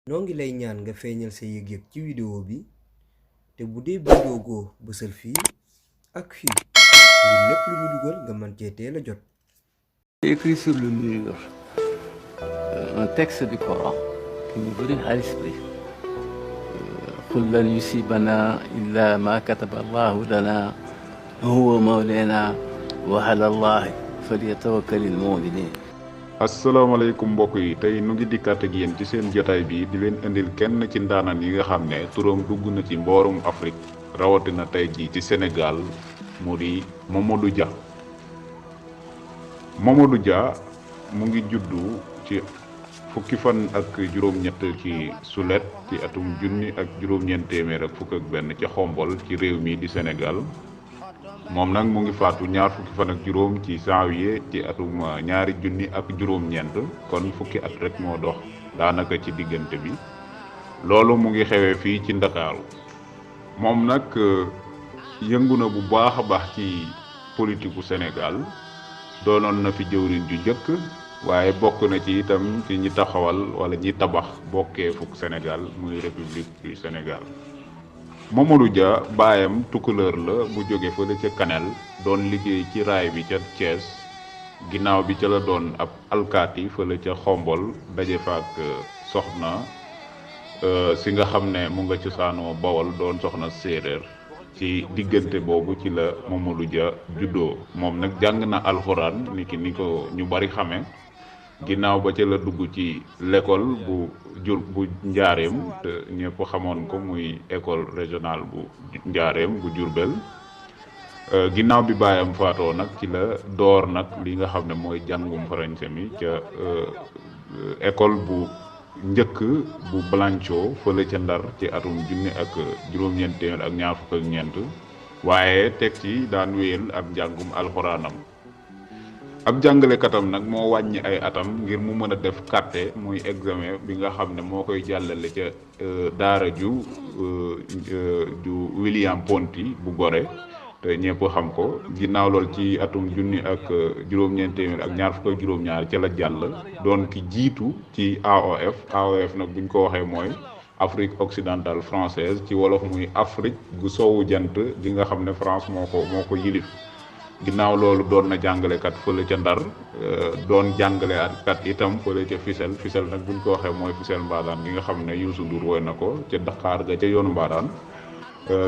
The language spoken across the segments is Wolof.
noo ngi lay ñaan nga feeñal sa yëg-yëg ci vidéo bi te bu dee bindoo go bësal fii ak fii ngir lépp lu ñu dugal nga mën cee teel a jot. Écrit sur le mur un texte du Coran qui nous brûle à l'esprit. قل لن يصيبنا إلا ما كتب الله لنا هو مولانا وعلى الله فليتوكل المؤمنين. asalaamaaleykum mbokk yi tey nu ngi dikkaat ak yéen ci seen jotaay bi di leen indil kenn ci ndaanaan yi nga xam ne turam dugg na ci mboorum Afrique rawatina tey jii ci Sénégal mu di Mamadou Dia. Mamadou Dia mu ngi juddu ci fukki fan ak juróom-ñett ci sulet ci atum junni ak juróom-ñeent téeméer ak fukk ak benn ci xombol ci réew mi di Sénégal. moom nag mu ngi faatu ñaar fukki fan ak juróom ci janvier ci atum ñaari junni ak juróom-ñeent kon fukki at rek moo dox daanaka ci diggante bi loolu mu ngi xewee fii ci Ndakaaru moom nag yëngu na bu baax a baax ci politiku Sénégal doonoon na fi jëwriñ ju njëkk waaye bokk na ci itam ci ñi taxawal wala ñi tabax bokkee fukk Sénégal muy république du Sénégal. Mamadou Dia baayam tukkuleur la bu jóge fële ca Kanel doon liggéey ci raay bi ca Thiès ginnaaw bi ca la doon ab alkaati fële ca Xombol daje faak soxna si nga xam ne mu nga cosaanoo Bawol doon soxna séeréer ci diggante boobu ci la Mamadou Dia juddoo moom nag jàng na alxuraan ni ko ñu bari xame ginnaaw ba ca la dugg ci l'école bu njaareem te ñëpp xamoon ko muy école régionale bu njaareem bu Jurbel ginnaaw bi baayam faatoo nag ci la door nag li nga xam ne mooy jàngum français mi ca école bu njëkk bu Blanco fële ca Ndar ci atum junni ak juróom-ñeent téeméer ak ñaar fukk ak ñeent waaye teg ci daan wéyal ab njàngum alxuraanam. ab jàngalekatam nag moo wàññi ay atam ngir mu mën a def carte muy examen bi nga xam ne moo koy jàllale ca daara ju William Ponty bu Gorée te ñëpp xam ko ginnaaw lool ci atum junni ak juróom-ñeent téeméer ak ñaar fukk ak juróom-ñaar ca la jàll doon ki jiitu ci AOF nag buñ ko waxee mooy Afrique occidentale française ci wolof muy Afrique gu soowu jant gi nga xam ne France moo ko yilif ginnaaw loolu doon na jàngalekat fële ca Ndar doon jàngalekat itam fële ca Fissel nag buñ ko waxee mooy Fissel Mbadaan gi nga xam ne Youssou Ndour woy na ko ca Dakar ga ca yoonu Mbadaan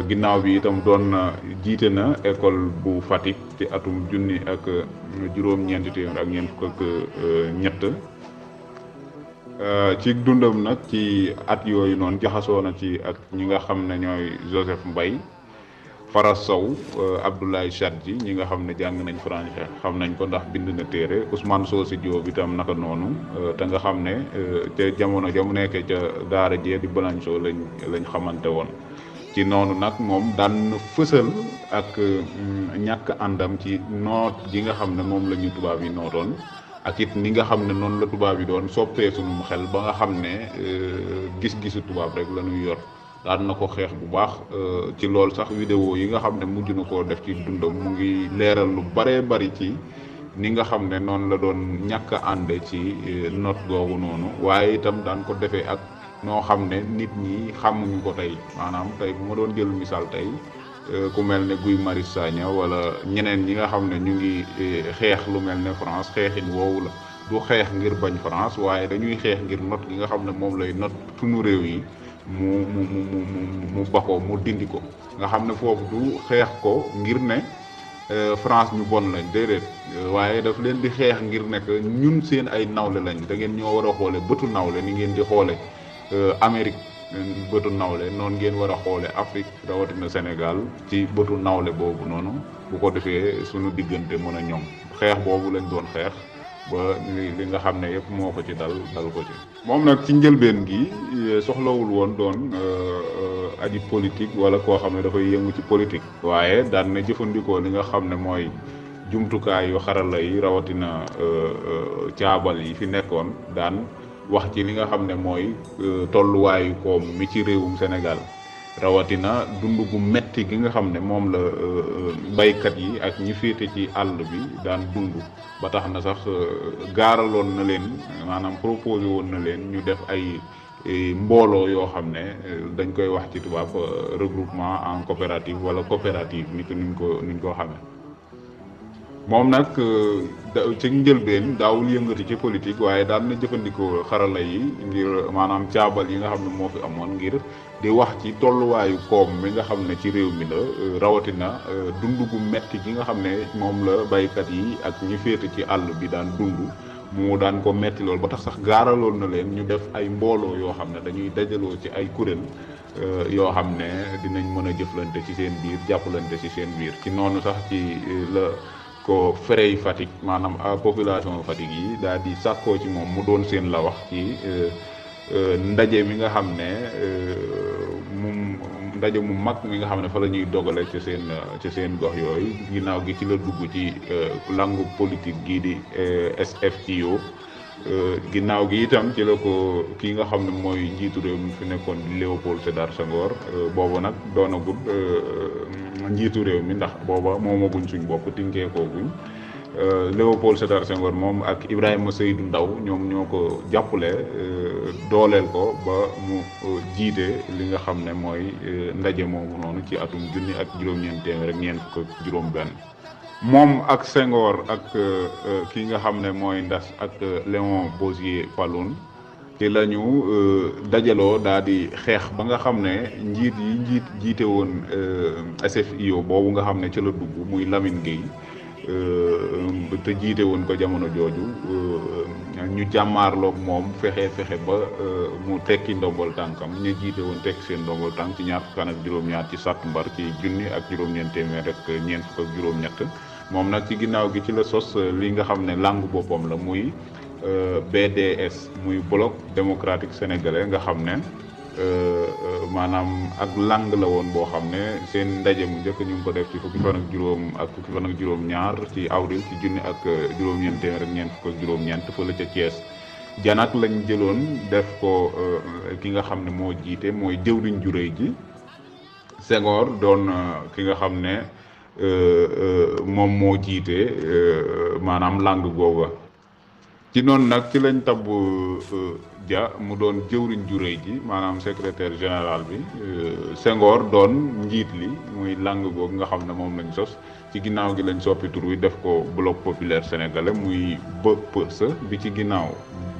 ginnaaw bi itam doon na jiite na école bu Fatick ci atum junni ak juróom-ñeenti téeméer ak ñeent fukk ak ñett ci dundam nag ci at yooyu noonu jaxasoo na ci ak ñi nga xam ne ñooy Joseph Mbaye Fara Sow Abdoulaye Sadji ñi nga xam ne jàng nañ français xam nañ ko ndax bind na téere Ousmane Socé Diop itam naka noonu te nga xam ne ca jamono ja mu nekkee ca daara jee di Blanco lañ xamante woon ci noonu nag moom daan fësal ak ñàkk àndam ci noot gi nga xam ne moom la ñu tubaab yi nootoon ak it ni nga xam ne noonu la tubaab yi doon soppee sunum xel ba nga xam ne gis-gisu tubaab rek la ñuy yor daan na ko xeex bu baax ci loolu sax vidéo yi nga xam ne mujj na koo def ci dundam mu ngi leeral lu baree bari ci ni nga xam ne noonu la doon ñàkk a ànde ci not googu noonu waaye itam daan ko defee ak noo xam ne nit ñi xamuñu ko tey maanaam tey bu ma doon jël misaal tey ku mel ne Guy Marius Sagna wala ñeneen ñi nga xam ne ñu ngi xeex lu mel ne France xeexin woowu la du xeex ngir bañ France waaye dañuy xeex ngir not gi nga xam ne moom lay not sunu réew yi mu bakoo mu dindi ko nga xam ne foofu du xeex ko ngir ne France ñu bon lañ déedéet waaye daf leen di xeex ngir nekk ñun seen ay nawle lañ da ngeen ñoo war a xoole bëtu nawle ni ngeen di xoole Amérique bëtu nawle noonu ngeen war a xoole Afrique rawatina Sénégal ci bëtu nawle boobu noonu bu ko defee suñu diggante mën a ñoŋ xeex boobu lañ doon xeex ba li nga xam ne yëpp moo ko ci dal ko ci moom nag ci njëlbeen gi soxlawul woon doon aji politique wala koo xam ne dafay yëngu ci politique waaye daan na jëfandikoo li nga xam ne mooy jumtukaay yu xarala yi rawatina caabal yi fi nekkoon daan wax ci li nga xam ne mooy tolluwaayu koom mi ci réewum Sénégal rawatina dund gu metti gi nga xam ne moom la baykat yi ak ñi féete ci àll bi daan dund ba tax na sax gaaraloon na leen maanaam proposé woon na leen ñu def ay mbooloo yoo xam ne dañ koy wax ci tubaab regroupement en coopérative wala coopérative ni ko xamee. moom nag ci njëlbeen daawul yëngati ci politique waaye daan na jëfandikoo xarala yi ngir maanaam caabal yi nga xam ne moo fi amoon ngir di wax ci tolluwaayu koom mi nga xam ne ci réew mi la rawatina dund gu metti gi nga xam ne moom la baykat yi ak ñi féete ci àll bi daan dund mu daan ko metti lool ba tax sax gaaraloon na leen ñu def ay mbooloo yoo xam ne dañuy dajaloo ci ay kuréel yoo xam ne dinañ mën a jëflante ci seen biir jàppalante ci seen biir ci noonu sax ci la ko ferey Fatick maanaam population Fatick yi daal di sàkkoo ci moom mu doon seen la wax ci ndaje mi nga xam ne ndaje mu mag mi nga xam ne fa la ñuy dogale ci seen gox yooyu ginnaaw gi ci la dugg ci langue politique gii di SFIO ginnaaw gi itam ci la ko kii nga xam ne mooy njiitu réew mi fi nekkoon di Léopold Sédar Senghor boobu nag doonagul njiitu réew mi ndax booba moomaguñ suñ bopp tinkeekooguñ Léopold Sédar Senghor moom ak Ibrahima Seydou Ndaw ñoom ñoo ko jàppale dooleel ko ba mu jiite li nga xam ne mooy ndaje moomu noonu ci atum 19juróom-benn moom ak Senghor ak ki nga xam ne mooy Ndas ak Léon Bosier Falloun ci la ñu dajaloo daal di xeex ba nga xam ne jiite woon SFIO boobu nga xam ne ci la dugg muy Lamine Gueye te jiite woon ko jamono jooju ñu jàmmaarloog moom fexe ba mu tekki ndombol tànkam ñu jiite woon tekki seen ndombol tànk ci 20 ci sàttumbar ci junni ak juróom-ñeent téeméer rek ñeent fukk ak juróom-ñett moom nag ci ginnaaw gi ci la sos li nga xam ne langue boppam la muy BDS muy bloc démocratique sénégalais nga xam ne maanaam ak langue la woon boo xam ne seen ndaje mu njëkk ñu ngi ko def ci fukki fan ak juróom-ñaar ci avril ci junni ak juróom-ñeent téeméer ak ñeent fukk ak juróom-ñeent fële ca Thiès janak lañ jëloon def ko ki nga xam ne moo jiite mooy jëwriñ ju réy ji Senghor doon ki nga xam ne moom moo jiite maanaam langue googa ci noonu nag ci lañ tabb Dia mu doon jëwriñ ju réy ji maanaam secrétaire général bi Senghor doon njiit li muy langue googu nga xam ne moom lañ sos ci ginnaaw gi lañ soppi tur wi def ko bloc populaire sénégalais muy BPS bi ci ginnaaw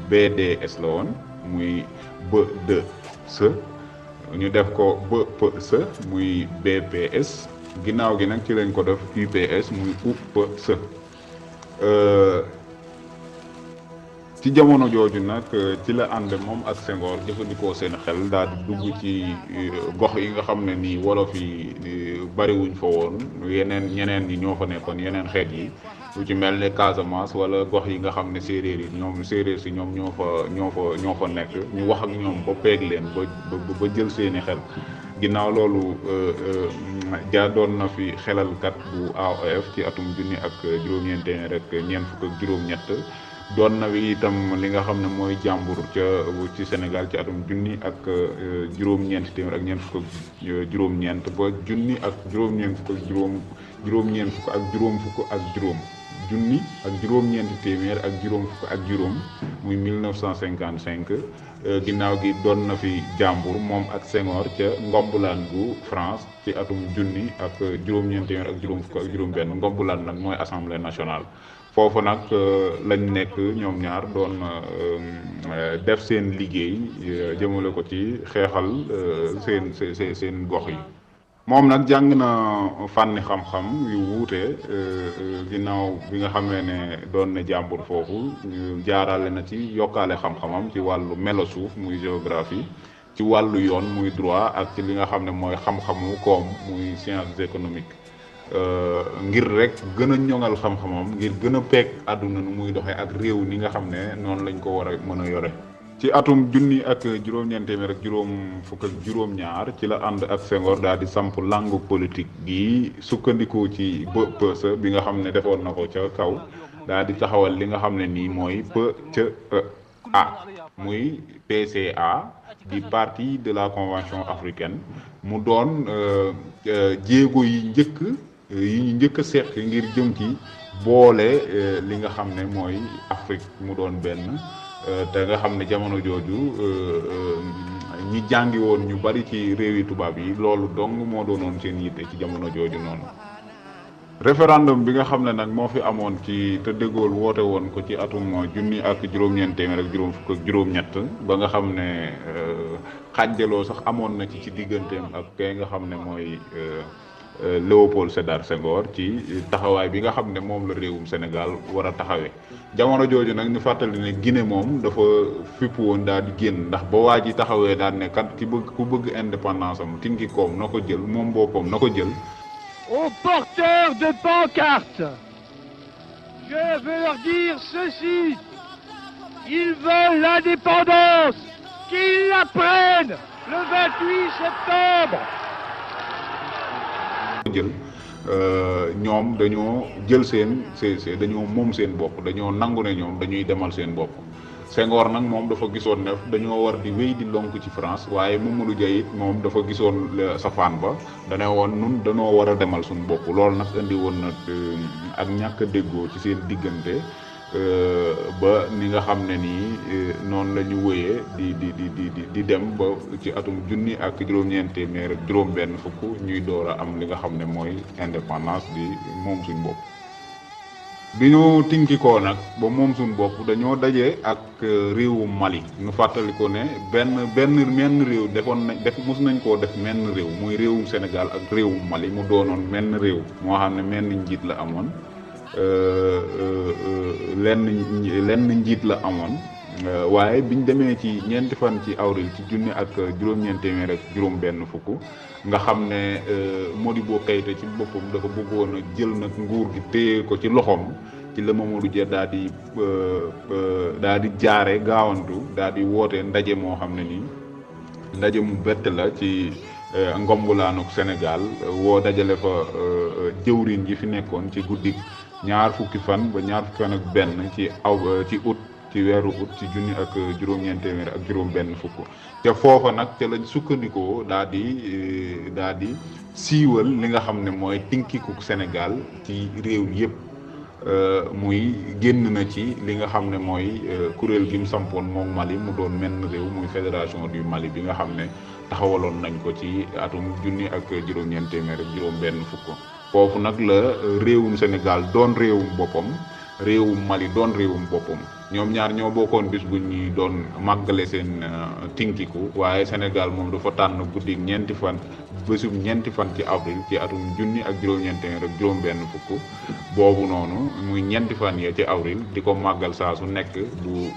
BDS la woon muy BDS ñu def ko BPS muy BPS ginnaaw gi nag ci lañ ko def UPS muy UPS ci jamono jooju nag ci la ànd moom ak Senghor jëfandikoo seen xel daal di dugg ci gox yi nga xam ne nii wolof yi bariwuñ fa woon ñeneen ñi ñoo fa nekkoon yeneen xeet yi lu ci mel ne Casamance wala gox yi nga xam ne séeréer si ñoom ñoo fa nekk ñu wax ak ñoom ba peeg leen ba jël seeni xel ginnaaw loolu jaadoon na fi xelalkat bu AOF ci atum junni ak juróom-ñeent téeméer rek ñeent fukk ak juróom-ñett doon na wi itam li nga xam ne mooy jàmbur ci Sénégal ci atum junni ak juróom-ñeent téeméer ak ñeent fukk ak juróom-ñeent ba junni ak juróom-ñeent fukk ak juróom-ñeent fukk ak juróom fukk ak juróom junni ak juróom-ñeenti téeméer ak juróom fukk ak juróom muy 1955 ginnaaw gi doon na fi jàmbur moom ak Senghor ca Ngombulaan gu France ci atum junni ak juróom-ñeent téeméer ak juróom fukk ak juróom-benn Ngombulaan nag mooy assemblée nationale. foofu nag lañ nekk ñoom ñaar doon def seen liggéey jëmale ko ci xeexal seen gox yi. moom nag jàng na fànni xam-xam yu wuute ginnaaw bi nga xamee ne doon na jàmbur foofu jaarale na ci yokkaale xam-xamam ci wàllu melo suuf muy géographie ci wàllu yoon muy droit ak ci li nga xam ne mooy xam-xamu koom muy sciences économiques. ngir rek gën a ñoŋal xam-xamam ngir gën a peeg àdduna nu muy doxee ak réew ni nga xam ne noonu lañ ko war a mën a yore. ci atum junni ak juróom-ñeent téeméer ak juróom fukk ak juróom-ñaar ci la ànd ak Senghor daal di samp langue politique gi sukkandiku ci BPS bi nga xam ne defoon na ko ca kaw daal di taxawal li nga xam ne nii mooy PCA muy PCA di parti de la convention africaine mu doon jéego yi ñu njëkk a seq ngir jëm ci boole li nga xam ne mooy Afrique mu doon benn te nga xam ne jamono jooju ñi jàngi woon ñu bari ci réewi tubaab yi loolu dong moo doonoon seen yitte ci jamono jooju noonu. référendum bi nga xam ne nag moo fi amoon ci te De Gaulle woote woon ko ci atum junni ak juróom-ñeent téeméer ak juróom fukk ak juróom-ñett ba nga xam ne xàjjaloo sax amoon na ci digganteem ak kay nga xam ne mooy Léopold Sédar Senghor ci taxawaay bi nga xam ne moom la réewum Sénégal war a taxawee. jamono jooju nag ñu fàttali ne Guinée moom dafa fipp woon daal di génn ndax ba waa ji taxawee daal ne kat ku bëgg indépendance am tinki koom na ko jël moom boppam na ko jël. Aux porteurs de pancartes, je veux leur dire ceci: ils veulent l'indépendance, qu'ils la prennent le 28 septembre. jël ñoom dañoo jël dañoo moom seen bopp dañoo nangu ne ñoom dañuy demal seen bopp. Senghor nag moom dafa gisoon ne dañoo war di wéy di lonk ci France waaye Mamadou Dia it moom dafa gisoon safaan ba dane woon nun dañoo war a demal suñu bopp. loolu nag indi woon na ak ñàkk a déggoo ci seen diggante ba ni nga xam ne nii noonu la ñu wéyee di dem ba ci atum junni ak juróom-ñeent téeméer ak juróom-benn fukk ñuy door a am li nga xam ne mooy indépendance di moom suñu bopp. bi ñu tinkikoo nag ba moom suñu bopp dañoo daje ak réewum Mali ñu fàttali ko ne menn réew mos nañ koo def menn réew muy réewum Sénégal ak réewum Mali mu doonoon menn réew moo xam ne menn njiit la amoon lenn njiit la amoon waaye biñ demee ci ñeenti fan ci avril ci junni ak juróom-ñeent téeméer ak juróom-benn fukk nga xam ne Modibo Keïta ci boppam dafa bëggoon a jël nag nguur gi téye ko ci loxoom ci la Mamadou Dia daal di jaare gaawantu daal di woote ndaje moo xam ne nii ndaje mu bett la ci ngombulaanuk Sénégal woo dajale fa jëwriñ ji fi nekkoon ci guddik ñaar fukki fan ak benn ci août ci weeru août ci junni ak juróom-ñeent téeméer ak juróom-benn fukk te foofa nag ca lañ sukkandikoo daal di siiwal li nga xam ne mooy tinkikuk Sénégal ci réew yëpp muy génn na ci li nga xam ne mooy kuréel gi mu sampoon moom Mali mu doon menn réew muy fédération du Mali bi nga xam ne taxawaloon nañ ko ci atum junni ak juróom-ñeent téeméer ak juróom-benn fukk foofu nag la réewum Sénégal doon réewum boppam réewum Mali doon réewum boppam ñoom ñaar ñoo bokkoon bis bu ñuy doon màggale seen tinkiku waaye Sénégal moom dafa tànn guddi ñeenti fan ci avril ci atum junni ak juróom-ñeent téeméer ak juróom-benn fukk boobu noonu muy ñeenti fan ya ci avril di ko màggal saa su nekk bu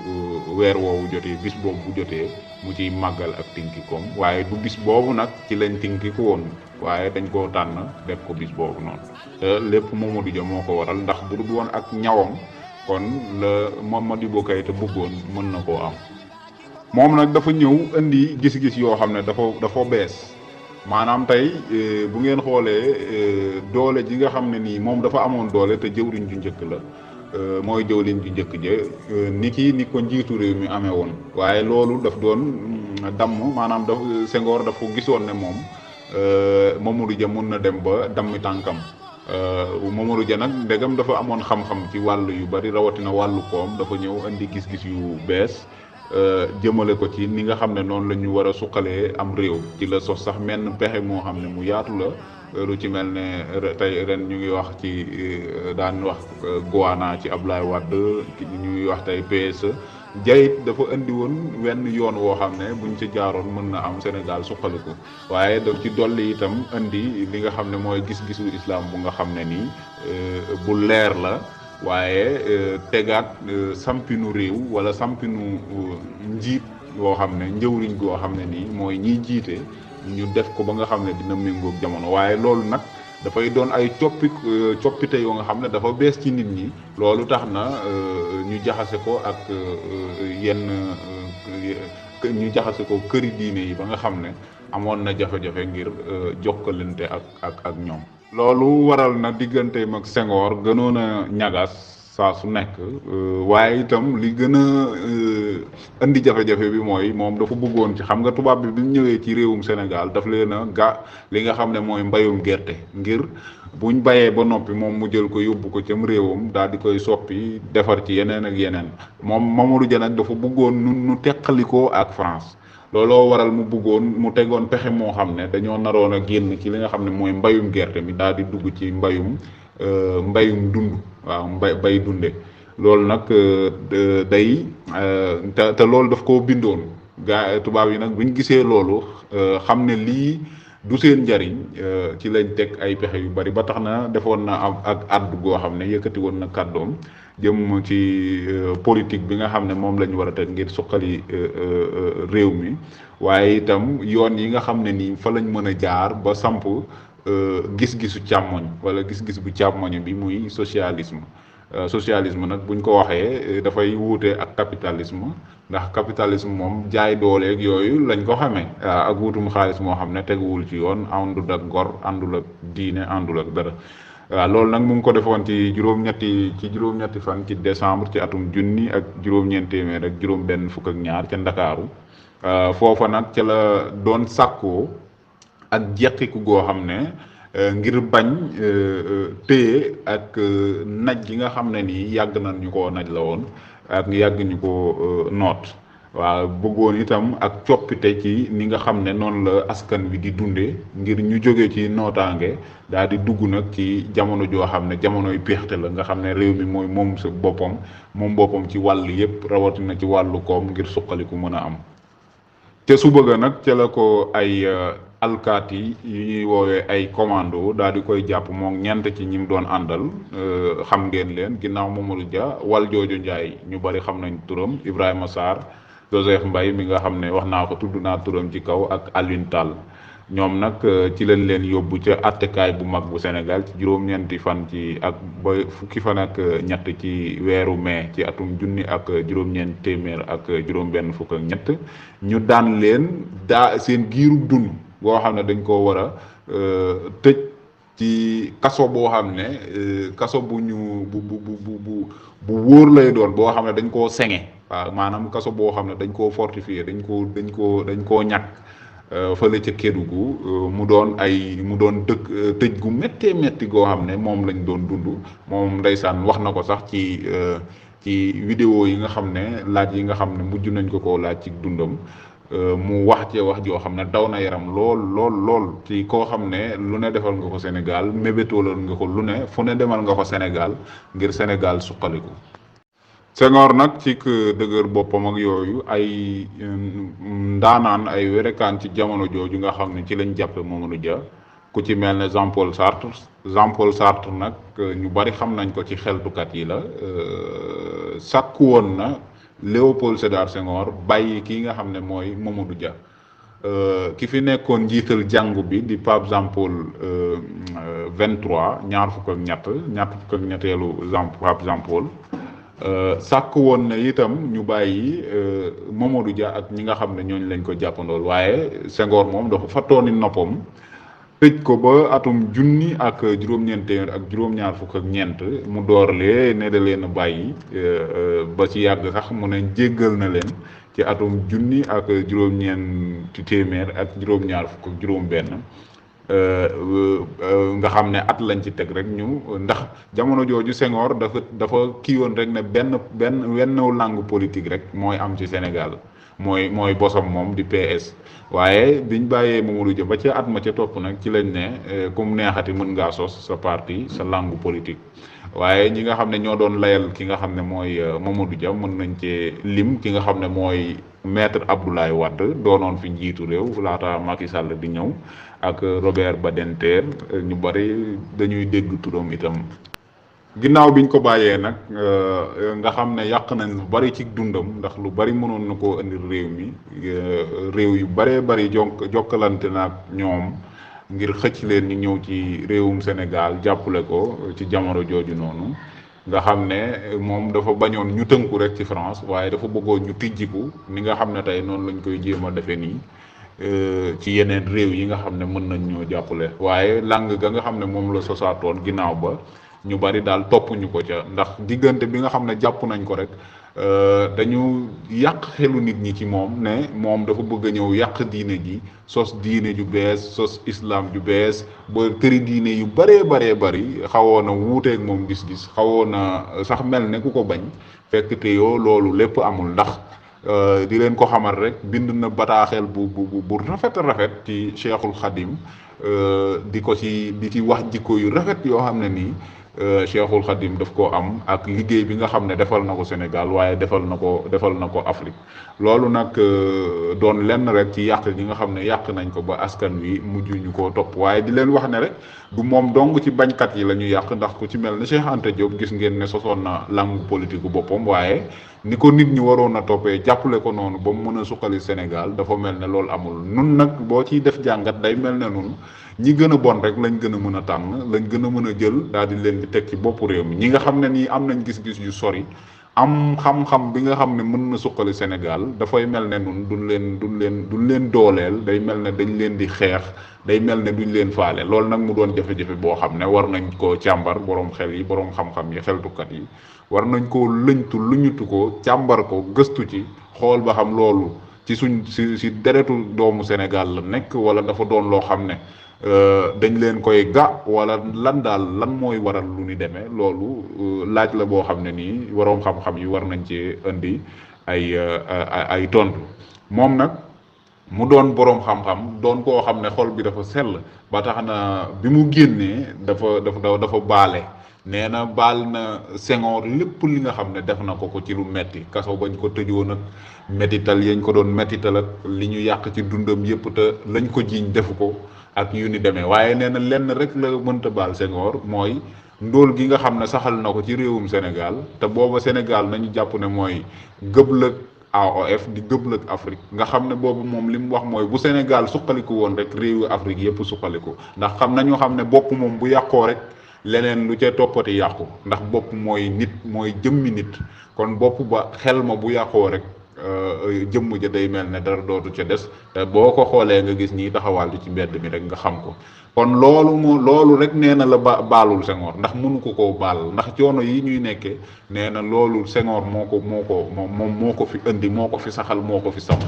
weer woowu jotee bis boobu bu jotee mu ciy màggal ak tinkikoom waaye du bis boobu nag ci lañ tinkiku woon waaye dañ koo tànn def ko bis boobu noonu te lépp Mamadou Dia moo ko waral ndax bu dul woon ak ñawam kon la Modibo Keïta bëggoon mën na koo am moom nag dafa ñëw indi gis-gis yoo xam ne dafa bees maanaam tey bu ngeen xoolee doole ji nga xam ne nii moom dafa amoon doole te jëwriñ ju njëkk la mooy jëwriñ ju njëkk ja ni ko njiitu réew mi amee woon waaye loolu daf doon damm maanaam Senghor dafa gisoon ne moom Mamadou Dia mun na dem ba dammi tànkam Mamadou Dia nag ndegam dafa amoon xam-xam ci wàll yu bari rawatina wàllu koom dafa ñëw indi gis-gis yu bees jëmale ko ci ni nga xam ne noonu la ñu war a suqalee am réew ci la sos sax menn pexe moo xam ne mu yaatu la lu ci mel ne tey ren ñu ngi wax ci daan wax Goana ci Ablaye Wade ñu ngi wax tey PSE jayit dafa indi woon wenn yoon woo xam ne buñ ci jaaroon mën na am Sénégal suqaliku waaye daf ci dolli itam indi li nga xam ne mooy gis-gisu islam bu nga xam ne nii bu leer la waaye tegaat sampinu réew wala sampinu njiit yoo xam ne njëwriñ goo xam ne nii mooy ñiy jiite ñu def ko ba nga xam ne dina méngoog jamono waaye loolu nag dafay doon ay coppite yoo nga xam ne dafa bees ci nit ñi loolu tax na ñu jaxase ko ak ñu jaxase ko këri diine yi ba nga xam ne amoon na jafe-jafe ngir jokkalante ak ñoom. loolu waral na digganteem ak Senghor gënoon a ñagas saa su nekk waaye itam li gën a indi jafe-jafe bi mooy moom dafa bëggoon ci xam nga tubaab bi mu ñëwee ci réewum Sénégal daf leen a li nga xam ne mooy mbayum gerte ngir buñ bayee ba noppi moom mu jël ko yóbbu ko cam réewam daal di koy soppi defar ci yeneen ak yeneen moom Mamadou Dia nag dafa bëggoon nu teqalikoo ak France looloo waral mu bëggoon mu tegoon pexe moo xam ne dañoo naroon a génn ci li nga xam ne mooy mbayum gerte mi daal di dugg ci mbayum dund waaw bay dunde loolu nag day te loolu daf koo bindoon tubaab yi nag buñ gisee loolu xam ne lii du seen njariñ ci lañ teg ay pexe yu bari ba tax na defoon na am ak addu goo xam ne yëkkati woon na kàddoom jëm ci politique bi nga xam ne moom la ñu war a teg ngir suqali réew mi waaye itam yoon yi nga xam ne nii fa lañ mën a jaar ba samp gis-gisu càmmoñ wala gis-gis bu càmmoñ bi muy socialisme socialisme nag buñ ko waxee dafay wuute ak capitalisme ndax capitalisme moom jaay dooleeg yooyu lañ ko xamee ak wutum xaalis moo xam ne teguwul ci yoon àndul ak ngor àndul ak diine àndul ak dara waaw loolu nag mu ngi ko defoon ci juróom-ñetti fan ci décembre ci atum junni ak juróom-ñeent téeméer ak juróom-benn fukk ak ñaar ca Ndakaaru foofa nag ca la doon sàkkoo ak jeqiku goo xam ne ngir bañ téye ak naj gi nga xam ne nii yàgg nañ ñu ko naj la woon ak yàgg ñu ko noot waaw bëggoon itam ak coppite ci ni nga xam ne noonu la askan wi di dundee ngir ñu jóge ci nootaange daal di dugg nag ci jamono joo xam ne jamonoy péexte la nga xam ne réew mi mooy moom boppam ci wàll yépp rawatina ci wàllu koom ngir suqaliku mën a am te su bëgg nag ca la ko ay alkaati yu ñuy woowee ay commando daal di koy jàpp moom ñeent ci ñim doon àndal xam ngeen leen ginnaaw Mamadou Dia wal jooju Njaay ñu bari xam nañ turam Ibrahima Sarr Joseph Mbaye mi nga xam ne wax naa ko tudd naa turam ci kaw ak Alioune Tall ñoom nag ci lañ leen yóbbu ca attekaay bu mag bu Sénégal ci juróom-ñeenti fan ci ak ba fukki fan ak ñett ci weeru mai ci atum junni ak juróom-ñeent téeméer ak juróom-benn fukk ak ñett ñu daan leen seen giirub dund boo xam ne dañ koo war a tëj ci kaso boo xam ne kaso bu wóor lay doon boo xam ne dañ koo senge waaw maanaam kaso boo xam ne dañ koo fortifié dañ koo ñàkk fële ca Kédougou mu doon tëj gu métti goo xam ne moom lañ doon dund moom ndeysaan wax na ko sax ci vidéo yi nga xam ne laaj yi nga xam ne mujj nañ ko laaj ci dundam mu wax joo xam ne daw na yaram lool ci koo xam ne lu ne defal nga ko Sénégal mébétoolal nga ko lu ne fu ne demal nga ko Sénégal ngir Sénégal suqaliku Senghor nag ci dëgër boppam ak yooyu ay ndaanaan ay werekaan ci jamono jooju nga xam ne ci lañ jàppe Mamadou Dia ku ci mel ne Jean-Paul Sartre nag ñu bari xam nañ ko ci xeltukat yi la sàkku woon na Léopold Sédar Senghor bàyyi kii nga xam ne mooy Mamadou Dia ki fi nekkoon njiital jàngu bi di Pape Jean-Paul 23 ñaar fukk ak ñetteelu Pape Jean-Paul sàkk woon na itam ñu bàyyi Mamadou Dia ak ñi nga xam ne ñooñu lañ ko jàppandool waaye Senghor moom dafa fattooni noppam tëj ko ba atum junni ak juróom-ñeent téeméer ak juróom-ñaar fukk ak ñeent mu doorlee ne da leen a bàyyi ba ci yàgg sax mu ne jéggal na leen ci atum junni ak juróom-ñeent téeméer ak juróom-ñaar fukk ak juróom-benn nga xam ne at lañ ci teg rek ñu ndax jamono jooju Senghor dafa kii woon rek ne wenn langue politique rek mooy am ci Sénégal mooy bosam moom di PS waaye biñ bàyyee Mamadou Dia ba ca at ma ca topp nag ci lañ ne comme neexati mën ngaa sos sa parti sa langue politique waaye ñi nga xam ne ñoo doon layal ki nga xam ne mooy Mamadou Dia mën nañ cee lim ki nga xam ne mooy maître Abdoulaye Wade doonoon fi njiitu réew laata Macky Sall di ñëw ak Robert Badinter ñu bari dañuy dégg turam itam ginnaaw biñ ko bàyyee nag nga xam ne yàq nañ lu bari ci dundam ndax lu bari mënoon na koo indi réew mi réew yu baree bari jokkalante nag ñoom ngir xëcc leen ñu ñëw ci réewum Sénégal jàppale ko ci jamono jooju noonu nga xam ne moom dafa bañoon ñu tënku rek ci France waaye dafa bëggoon ñu tijjiku ni nga xam ne tey noonu lañ koy jéem a defee nii ci yeneen réew yi nga xam ne mën nañ ñoo jàppale waaye langue ga nga xam ne moom la sosaatoon ginnaaw ba ñu bari daal toppuñu ko ca ndax diggante bi nga xam ne jàpp nañ ko rek dañu yàq xelu nit ñi ci moom ne moom dafa bëgg a ñëw yàq diine ji sos diine ju bees sos islam ju bees ba këri diine yu bëree bari xawoon a wuuteeg moom gis-gis xawoon a sax mel ne ku ko bañ fekk te yoo loolu lépp amul ndax di leen ko xamal rek bind na bataaxel bu rafet ci Cheikhul Khadim di ci wax jikko yu rafet yoo xam ne nii Cheikhul Khadim daf koo am ak liggéey bi nga xam ne defal na ko Sénégal waaye defal na ko Afrique loolu nag doon lenn rek ci yàq ñi nga xam ne yàq nañ ko ba askan wi mujj ñu koo topp waaye di leen wax ne rek du moom dong ci bañkat yi la ñu yàq ndax ku ci mel ne Cheikh Anta Diop gis ngeen ne sosoon na langue politique bu boppam waaye ni ko nit ñi waroon a toppee jàppale ko noonu ba mu mën a suqali Sénégal dafa mel ne loolu amul nun nag boo ciy def jàngat day mel ne nun ñi gën a bon rek lañ gën a mën a tànn lañ gën a mën a jël daal di leen di teg ci boppu réew mi ñi nga xam ne nii am nañ gis-gis yu sori am xam-xam bi nga xam ne mën na suqali Sénégal dafay mel ne nun duñ leen dooleel day mel ne dañ leen di xeex day mel ne duñ leen faale loolu nag mu doon jafe-jafe boo xam ne war nañ koo càmbar boroom xel yi boroom xam-xam yi xeltukat yi war nañ koo luñutu ko càmbar ko gëstu ci xool ba xam loolu ci si deretu doomu Sénégal la nekk wala dafa doon loo xam ne dañ leen koy wala lan mooy waral lu ni demee loolu laaj la boo xam ne nii waroom xam-xam yi war nañ ci indi ay tontu moom nag mu doon boroom xam-xam doon koo xam ne xol bi dafa sell ba tax na bi mu génnee dafa baale nee na baal na Senghor lépp li nga xam ne def na ko ci lu metti kaso bañ ko tëjoon ak mettital yañ ko doon mettital ak li ñu yàq ci dundam yépp te lañ ko jiiñ defu ko ak yu ni demee waaye nee na lenn rek la mënta baal Senghor mooy ndóol gi nga xam ne saxal na ko ci réewum Sénégal te booba Sénégal nañu jàpp ne mooy gëblëg AOF di gëblëg Afrique nga xam ne boobu moom li mu wax mooy bu Sénégal suqaliku woon rek réewu Afrique yépp suqaliku ndax nañu xam ne bopp moom bu yàqoo rek leneen lu ca toppati yàqu ndax bopp mooy nit mooy jëmmi nit kon bopp ba xel ma bu yàqoo rek jëmm ja day mel ne dara dootu ca des te boo ko xoolee nga gis ñi taxawal ci mbedd mi rek nga xam ko kon loolu rek nee na la baalul Senghor ndax mënu ko koo baal ndax coono yi ñuy nekkee nee na loolu Senghor moo ko fi indi moo ko fi saxal moo ko fi sam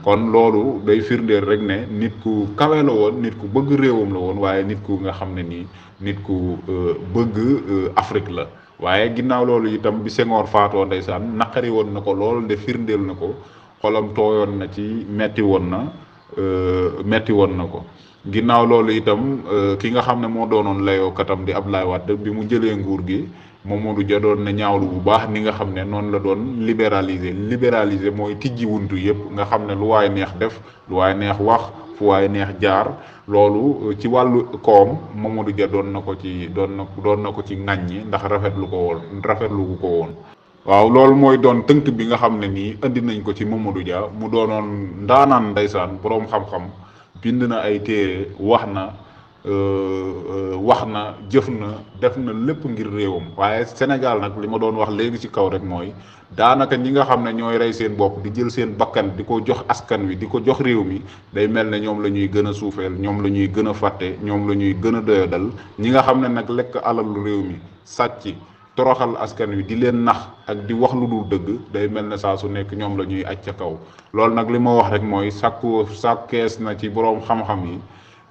kon loolu day firndeel rek ne nit ku kawe la woon nit ku bëgg réewam la woon waaye nit ku nga xam ne nii nit ku bëgg Afrique la waaye ginnaaw loolu itam bi Senghor faatoo ndeysaan naqari woon na ko lool de firndeel na ko xolam tooyoon na ci metti woon na ko ginnaaw loolu itam ki nga xam ne moo doonoon layoo katam di Abdoulaye Wade bi mu jëlee nguur gi Mamadou Dia doon na ñaawlu bu baax ni nga xam ne noonu la doon libéraliser mooy tijji wuntu yëpp nga xam ne lu waay neex def lu waay neex wax fu waay neex jaar loolu ci wàllu koom Mamadou Dia doon na ko ci ŋàññi ndax rafetlu ko woon waaw loolu mooy doon tënk bi nga xam ne nii indi nañ ko ci Mamadou Dia mu doonoon ndaanaan ndeysaan boroom xam-xam bind na ay téere wax na jëf na def na lépp ngir réewam waaye Sénégal nag li ma doon wax léegi ci kaw rek mooy daanaka ñi nga xam ne ñooy rey seen bopp di jël seen bakkan di ko jox askan wi di ko jox réew mi day mel ne ñoom la ñuy gën a suufeel ñoom la ñuy gën a fàtte ñoom la ñuy gën a doyadal ñi nga xam ne nag lekk alalu réew mi sàcc toroxal askan wi di leen nax ak di wax lu dul dëgg day mel ne saa su nekk ñoom la ñuy aj ca kaw loolu nag li ma wax rek mooy sàkkees na ci boroom xam-xam yi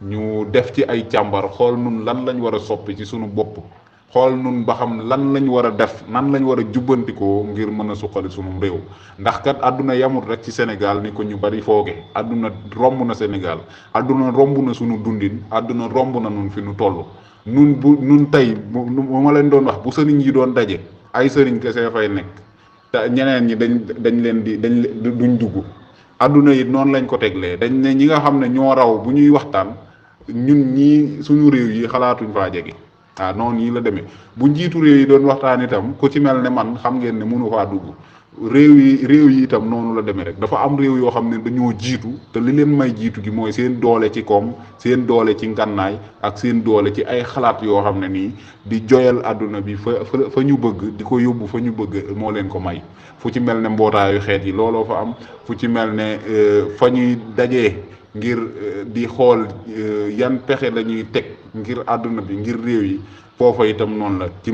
ñu def ci ay càmbar xool nun lan lañ war a soppi ci sunu bopp xool nun ba xam lan lañ war a def nan lañ war a jubbantikoo ngir mën a suqali sunu réew ndax kat àdduna yamut rek ci Sénégal ni ko ñu bari fooge àdduna romb na Sénégal àdduna romb na sunu dundin àdduna romb na nun fi nu toll nun tey bu ma leen doon wax bu sëriñ yi doon daje ay sëriñ kese fay nekk te ñeneen ñi duñ dugg àdduna yi noonu lañ ko teglee dañ ne ñi nga xam ne ñoo raw bu ñuy waxtaan ñun ñii suñu réew yi xalaatuñ faa jege noonu yi la demee bu njiitu réew yi doon waxtaan itam ku ci mel ne man xam ngeen ne mënu faa dugg réew yi itam noonu la demee rek dafa am réew yoo xam ne dañoo jiitu te li leen may jiitu gi mooy seen doole ci koom seen doole ci ngànnaay ak seen doole ci ay xalaat yoo xam ne nii di joyal àdduna bi fa ñu bëgg di ko yóbbu fa ñu bëgg moo leen ko may fu ci mel ne mbootaayu xeet yi looloo fa am fu ci mel ne fa ñuy dajee ngir di xool yan pexe la ñuy teg ngir àdduna bi ngir réew yi foofa itam noonu la ci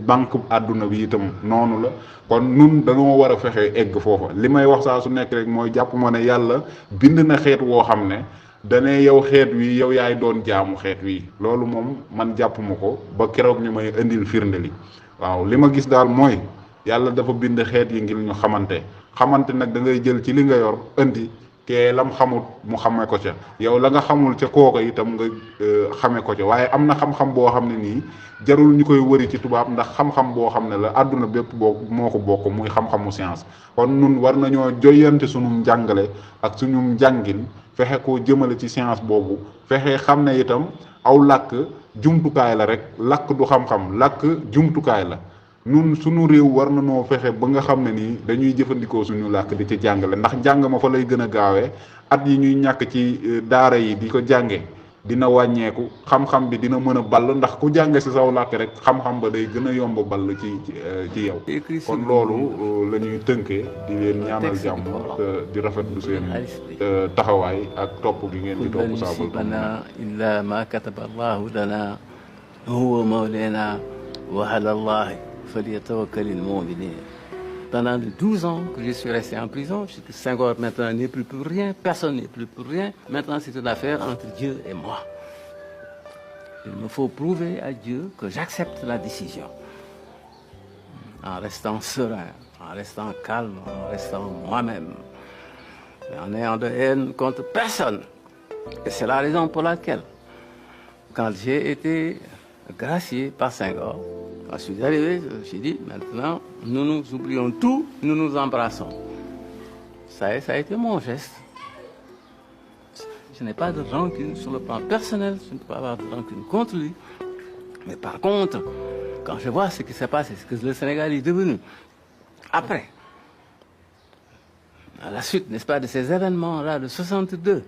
banque àdduna bi itam noonu la kon nun dañoo war a fexe egg foofa li may wax saa su nekk rek mooy jàpp ma ne yàlla bind na xeet woo xam ne dane yow xeet wi yow yaay doon jaamu xeet wi loolu moom man jàpp ma ko ba keroog ñu may indil firnde li waaw li ma gis daal mooy yàlla dafa bind xeet yi ngir ñu xamante nag da ngay jël ci li nga yor indi te lam xamut mu xame ko ca yow la nga xamul ca kooka itam nga xame ko ca waaye am na xam-xam boo xam ne nii jarul ñu koy wëri ci tubaab ndax xam-xam boo xam ne la àdduna bépp moo ko bokk muy xam-xamu science kon nun war nañoo joyante sunu njàngale ak suñu njàngin fexe koo jëmale ci science boobu fexe xam ne itam aw làkk jumtukaay la rek làkk du xam-xam làkk jumtukaay la nun suñu réew war na noo fexe ba nga xam ne nii dañuy jëfandikoo suñu làkk di ci jàngale ndax njàng ma fa lay gën a gaawee at yi ñuy ñàkk ci daara yi di ko jànge dina wàññeeku xam-xam bi dina mën a ball ndax ku jànge si saw làkk rek xam-xam ba day gën a yomb ball ci yow kon loolu la ñuy tënkee di leen ñaanal jàmm di rafetlu seen taxawaay ak topp gi ngeen di topp saabal illa ma kataba allahu lana huwa mawlana wa ala allahi falyatawakkalil mu'minin. Pendant les 12 ans que je suis resté en prison, Senghor maintenant n'est plus pour rien, personne n'est plus pour rien. Maintenant, c'est une affaire entre Dieu et moi. Il me faut prouver à Dieu que j'accepte la décision. En restant serein, en restant calme, en restant moi-même. En n'ayant de haine contre personne. Et c'est la raison pour laquelle, quand j'ai été gracié par Senghor, quand je suis arrivé, j'ai dit, maintenant, nous nous oublions tout, nous nous embrassons. Ça a été mon geste. Je n'ai pas de rancune sur le plan personnel, je ne peux pas avoir de rancune contre lui. Mais par contre, quand je vois ce qui s'est passé, ce que le Sénégal est devenu, après, à la suite, n'est-ce pas, de ces événements-là de 62,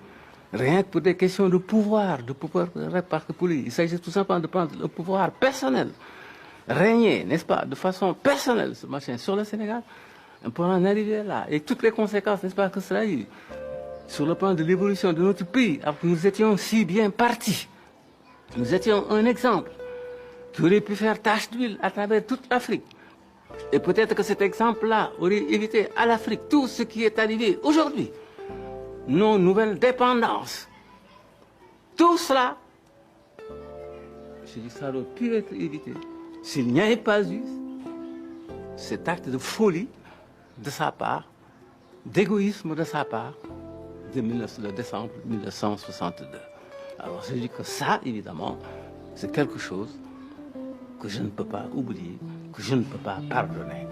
rien que pour des questions de pouvoir parce que pour lui, il s'agit tout simplement de prendre le pouvoir personnel. Régner, n'est-ce pas, de façon personnelle, ce machin sur le Sénégal, pour en arriver là, et toutes les conséquences, n'est-ce pas, que cela a eu, sur le plan de l'évolution de notre pays, alors que nous étions si bien partis, nous étions un exemple qui aurait pu faire tache d'huile à travers toute l'Afrique. Et peut-être que cet exemple-là aurait évité à l'Afrique tout ce qui est arrivé aujourd'hui, nos nouvelles dépendances, tout cela, je dis, ça aurait pu être évité. S'il n'y avait pas eu cet acte de folie de sa part, d'égoïsme de sa part, le décembre 1962. Alors je dis que ça, évidemment, c'est quelque chose que je ne peux pas oublier, que je ne peux pas pardonner.